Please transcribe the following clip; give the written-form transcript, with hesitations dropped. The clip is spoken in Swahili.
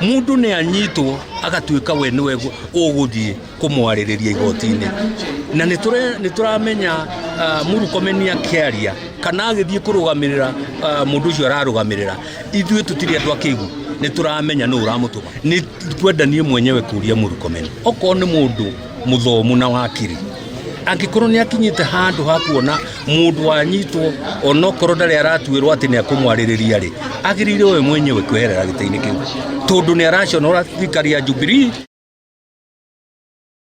mundu ne anyitwo agatuika we niwe uguthie kumwaririria igoti-ini na nituramenya Murkomen akiaria kana agithie kurugamirira mundu ucio ararugamirira ithuĩ tutiri andu akigu nituramenya no uramutuma ni kwenda nie mwenyewe kuria Murkomen oko ni mundu muthomu na wakiri angikorwo ni akinyite handu ha kuona mundu anyitwo onokorwo ndari aratuirwo ati ni akumwaririria ri agirire we mwenyewe kweherera gitaini kiu tondu ni araconora thirikari ya Jubilee.